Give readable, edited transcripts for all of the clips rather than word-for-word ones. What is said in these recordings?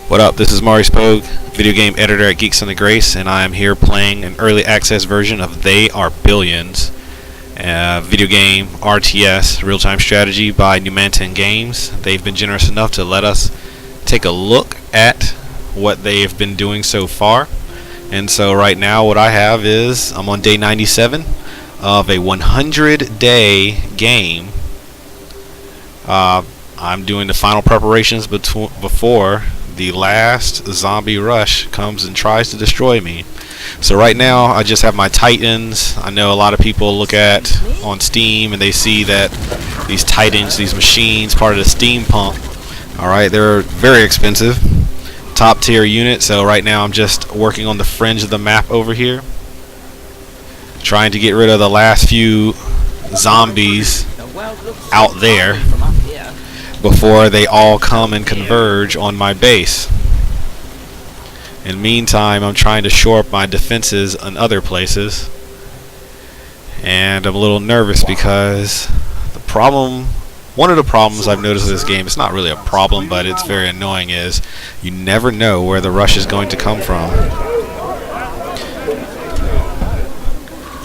What up? This is Mari Spogue, video game editor at Geeks and the Grace, and I am here playing an early access version of They Are Billions, video game RTS real-time strategy by Numantin Games. They've been generous enough to let us take a look at what they've been doing so far. And so right now what I have is I'm on day 97 of a 100-day game. I'm doing the final preparations before the last zombie rush comes and tries to destroy me. So right now I just have my Titans. I know a lot of people look at on Steam and they see that these Titans, these machines, part of the steampunk. Alright, they're very expensive. Top tier unit. So right now I'm just working on the fringe of the map over here, trying to get rid of the last few zombies out there before they all come and converge on my base. In the meantime, I'm trying to shore up my defenses in other places, and I'm a little nervous because one of the problems I've noticed with this game, it's not really a problem but it's very annoying, is you never know where the rush is going to come from.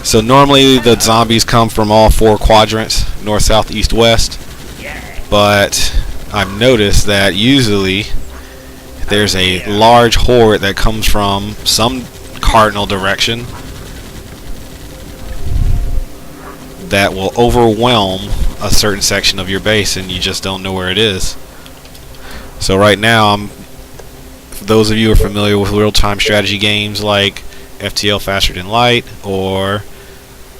So normally the zombies come from all four quadrants, north, south, east, west. But I've noticed that usually there's a large horde that comes from some cardinal direction that will overwhelm a certain section of your base, and you just don't know where it is. So right now, for those of you who are familiar with real-time strategy games like FTL Faster Than Light or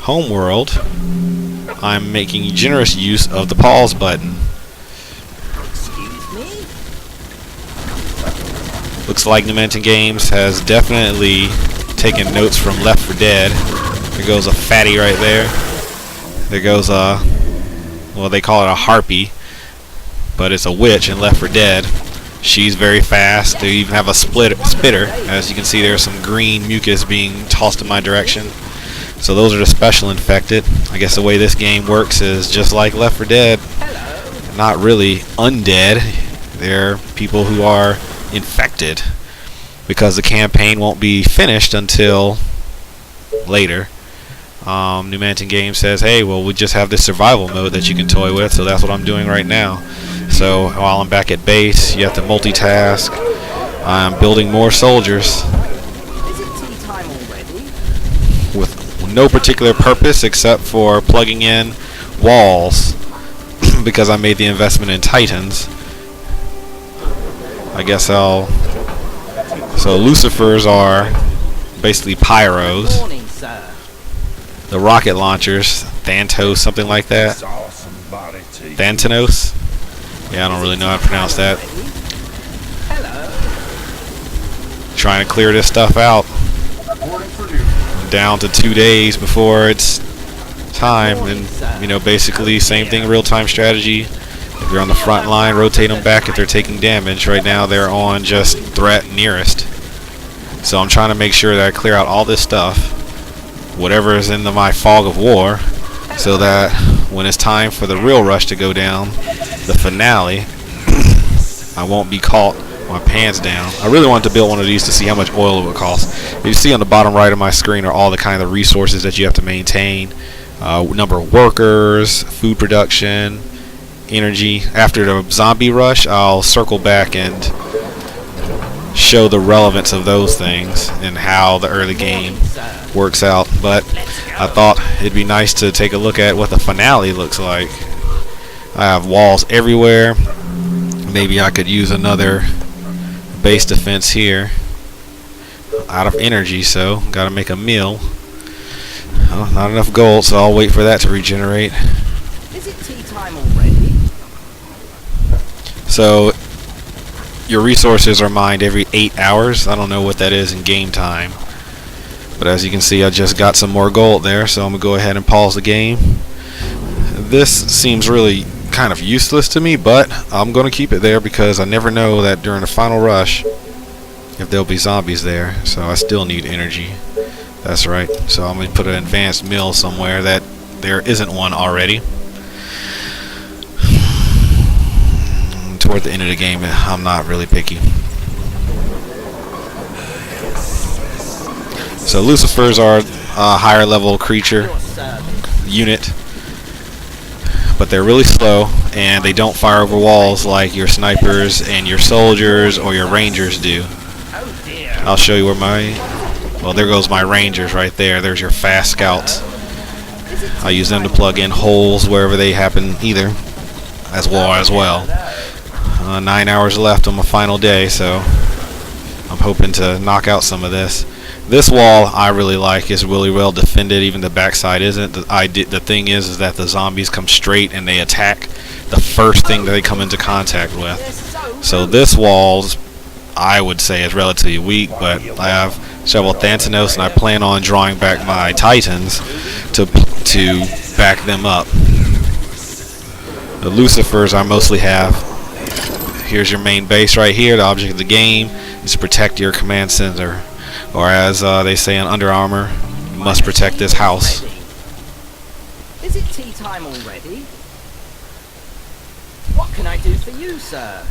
Homeworld, I'm making generous use of the pause button. Looks like Numantin Games has definitely taken notes from Left 4 Dead. There goes a fatty right there. There goes a, well, they call it a harpy, but it's a witch in Left 4 Dead. She's very fast. They even have a spitter. As you can see, there's some green mucus being tossed in my direction. So those are the special infected. I guess the way this game works is just like Left 4 Dead. Not really undead. They're people who are infected, because the campaign won't be finished until later. Numantin Games says, hey, well, we just have this survival mode that you can toy with, so that's what I'm doing right now. So while I'm back at base, you have to multitask. I'm building more soldiers with no particular purpose except for plugging in walls because I made the investment in Titans. I guess so Lucifers are basically pyros. The rocket launchers, Thantos, something like that. Thantanos? Yeah, I don't really know how to pronounce that. Trying to clear this stuff out. Down to 2 days before it's time, and basically same thing, real-time strategy. If you're on the front line, rotate them back if they're taking damage. Right now they're on just threat nearest. So I'm trying to make sure that I clear out all this stuff, whatever is in my fog of war, so that when it's time for the real rush to go down, the finale, I won't be caught with my pants down. I really wanted to build one of these to see how much oil it would cost. You see on the bottom right of my screen are all the kind of resources that you have to maintain. Number of workers, food production, energy. After the zombie rush, I'll circle back and show the relevance of those things and how the early game works out. But I thought it'd be nice to take a look at what the finale looks like. I have walls everywhere. Maybe I could use another base defense here. Out of energy, so gotta make a meal. Oh, not enough gold, so I'll wait for that to regenerate. Is it tea time already? So your resources are mined every 8 hours. I don't know what that is in game time, but as you can see, I just got some more gold there, so I'm gonna go ahead and pause the game. This seems really kind of useless to me, but I'm gonna keep it there because I never know that during the final rush if there'll be zombies there, so I still need energy. That's right. So I'm going to put an advanced mill somewhere that there isn't one already. Toward the end of the game, I'm not really picky. So Lucifers are a higher level creature Your servant. unit, but they're really slow and they don't fire over walls like your snipers and your soldiers or your rangers do. Oh dear. I'll show you where my, well, there goes my rangers right there. There's your fast scouts. I use them to plug in holes wherever they happen either as well. 9 hours left on my final day, so I'm hoping to knock out some of this. This wall I really like. It's really well defended. Even the backside isn't. The thing is that the zombies come straight and they attack the first thing that they come into contact with. So this wall, I would say, is relatively weak, but I have several Thanatos and I plan on drawing back my Titans to back them up. The Lucifers I mostly have. Here's your main base right here. The object of the game is to protect your command center. Or as they say in Under Armour, you must protect this house. Is it tea time already? What can I do for you, sir?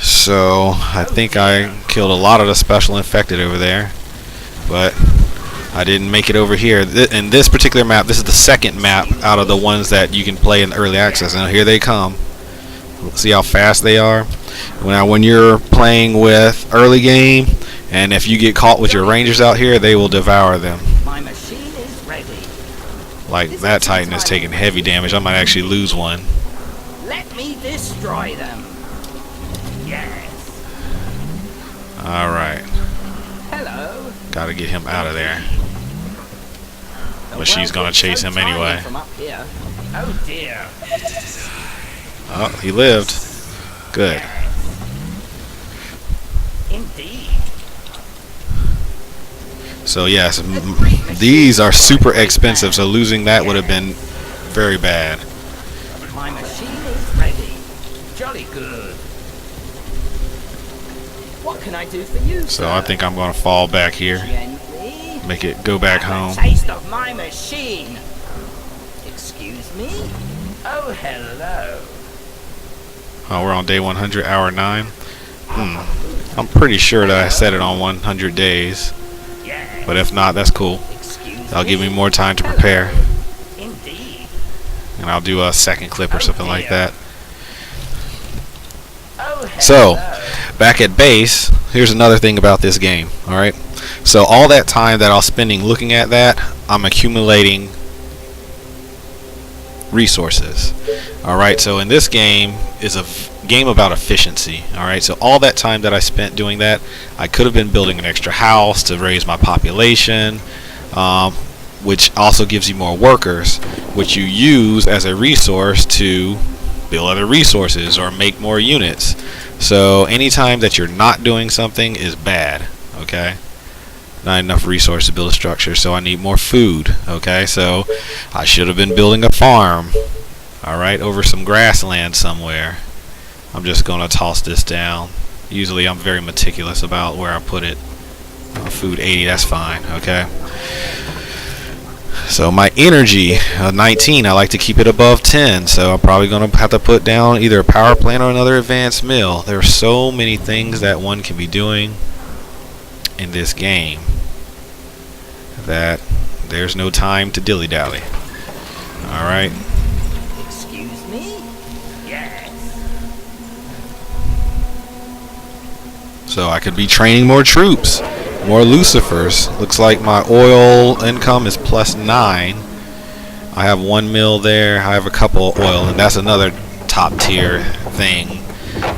So I think I killed a lot of the special infected over there, but I didn't make it over here. In this particular map, this is the second map out of the ones that you can play in early access. Now here they come. See how fast they are? Now when you're playing with early game, and if you get caught with your rangers out here, they will devour them. My machine is ready. Like that Titan is taking heavy damage. I might actually lose one. Let me destroy them. Yes. Alright. Hello. Gotta get him out of there. The But she's gonna world chase looks him so anyway. tiny from up here. Oh dear. Oh, he lived. Good. Indeed. So yes, these are super expensive, so losing that would have been very bad. My machine is ready. Jolly good. What can I do for you, So sir? I think I'm going to fall back here, Gently. make it go back Have a home. taste of my machine. Excuse me? Oh, hello. Oh, we're on day 100, hour 9. I'm pretty sure that I set it on 100 days, Yeah. but if not, that's cool. Excuse That'll give me me? more time to prepare, Indeed. and I'll do a second clip or something like that. Oh, So, hello. back at base, here's another thing about this game, alright? So all that time that I was spending looking at that, I'm accumulating resources. Alright, so in this game is a game about efficiency. Alright, so all that time that I spent doing that, I could have been building an extra house to raise my population, which also gives you more workers, which you use as a resource to build other resources or make more units. So anytime that you're not doing something is bad. Okay, not enough resources to build a structure, so I need more food. Okay, so I should have been building a farm, alright, over some grassland somewhere. I'm just gonna toss this down. Usually I'm very meticulous about where I put it. Food 80, that's fine. Okay, so my energy 19, I like to keep it above 10, so I'm probably going to have to put down either a power plant or another advanced mill. There are so many things that one can be doing in this game that there's no time to dilly-dally. Alright, Excuse me? Yes. so I could be training more troops, more Lucifers. Looks like my oil income is +9. I have 1 mill there. I have a couple of oil, and that's another top tier thing.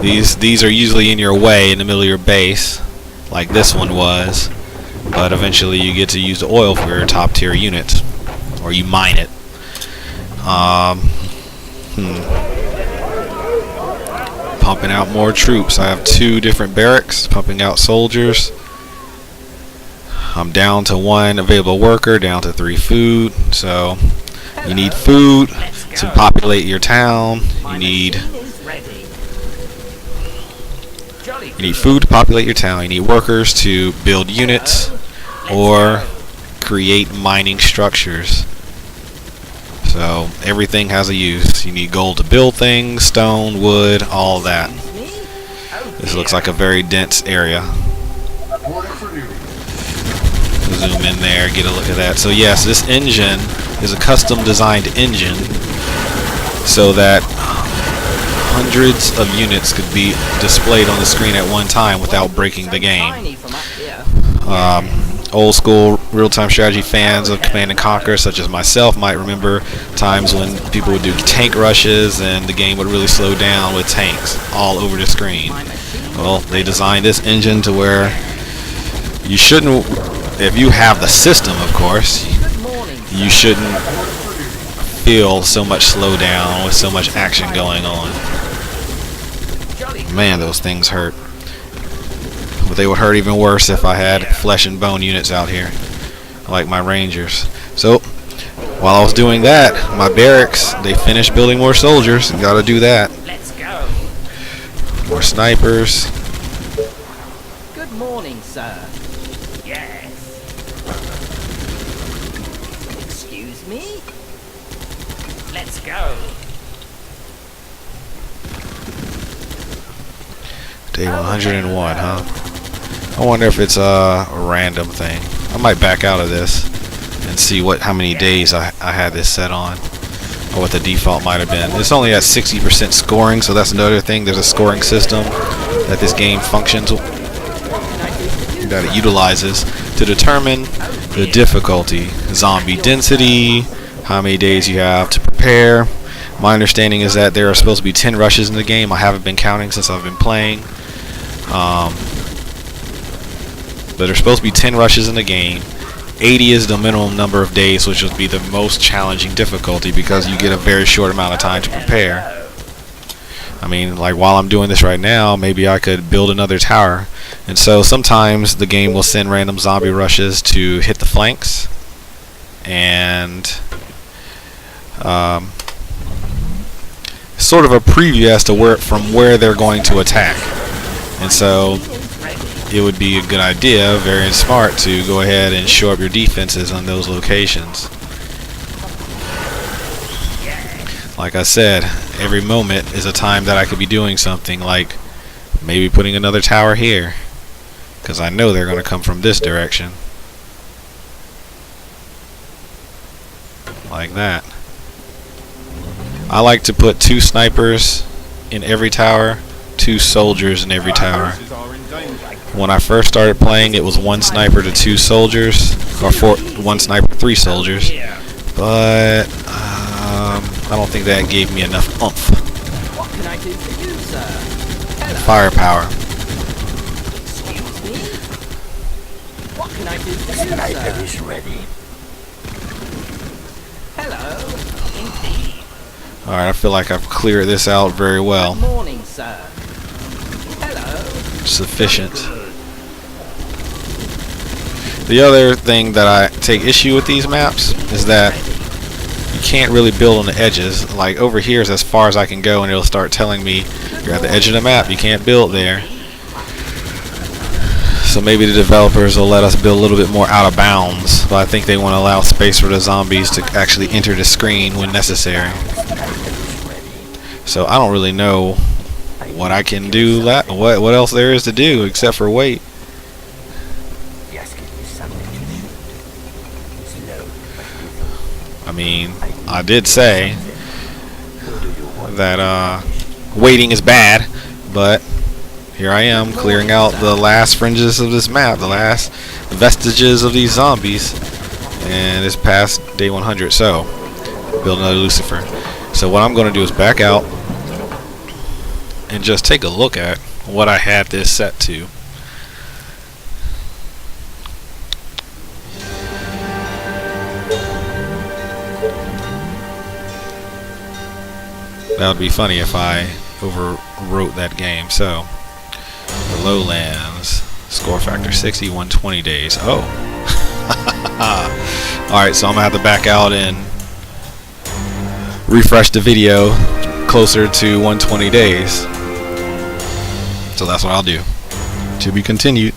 These are usually in your way in the middle of your base, like this one was, but eventually you get to use the oil for your top tier units, or you mine it. Pumping out more troops. I have 2 different barracks pumping out soldiers. I'm down to 1 available worker, down to 3 food. So you need food to populate your town. You need food to populate your town. You need workers to build units or create mining structures. So everything has a use. You need gold to build things, stone, wood, all that. This looks like a very dense area. zoom in there, get a look at that. So yes, this engine is a custom designed engine so that hundreds of units could be displayed on the screen at one time without breaking the game. Old school real-time strategy fans of Command and Conquer, such as myself, might remember times when people would do tank rushes and the game would really slow down with tanks all over the screen. Well, they designed this engine to where you shouldn't, if you have the system, of course, you shouldn't feel so much slowdown with so much action going on. Man, those things hurt. But they would hurt even worse if I had flesh and bone units out here, like my Rangers. So, while I was doing that, my barracks, they finished building more soldiers. Gotta do that. Let's go. More snipers. Good morning, sir. Yes. Excuse me? Let's go. Day 101, huh? I wonder if it's a random thing. I might back out of this and see how many days I had this set on, or what the default might have been. It's only at 60% scoring, so that's another thing. There's a scoring system that this game functions, that it utilizes to determine the difficulty, zombie density, how many days you have to prepare. My understanding is that there are supposed to be 10 rushes in the game. I haven't been counting since I've been playing. But there's supposed to be 10 rushes in the game. 80 is the minimum number of days, which would be the most challenging difficulty because you get a very short amount of time to prepare. I mean, like while I'm doing this right now, maybe I could build another tower. And so sometimes the game will send random zombie rushes to hit the flanks and sort of a preview as to from where they're going to attack. And so it would be a good idea, very smart, to go ahead and show up your defenses on those locations. Like I said, every moment is a time that I could be doing something, like maybe putting another tower here, because I know they're going to come from this direction. Like that. I like to put 2 snipers in every tower, 2 soldiers in every tower. When I first started playing, it was 1 sniper to 2 soldiers, or 1 sniper, 3 soldiers. But I don't think that gave me enough oomph. What can I do for you, sir? Firepower. Excuse me? What can I do for you, sir? Is ready. Hello. Indeed. Alright, I feel like I've cleared this out very well. Good morning, sir. Hello. Sufficient. The other thing that I take issue with these maps is that you can't really build on the edges. Like over here is as far as I can go, and it'll start telling me you're at the edge of the map, you can't build there. So maybe the developers will let us build a little bit more out of bounds, but I think they want to allow space for the zombies to actually enter the screen when necessary. So I don't really know what I can do, what else there is to do except for wait. I mean, I did say that waiting is bad, but here I am clearing out the last fringes of this map, the last vestiges of these zombies, and it's past day 100. So build another Lucifer. So what I'm going to do is back out and just take a look at what I had this set to. That would be funny if I overwrote that game. So, the Lowlands, score factor 60, 120 days. Oh. Alright, so I'm going to have to back out and refresh the video closer to 120 days. So that's what I'll do. To be continued.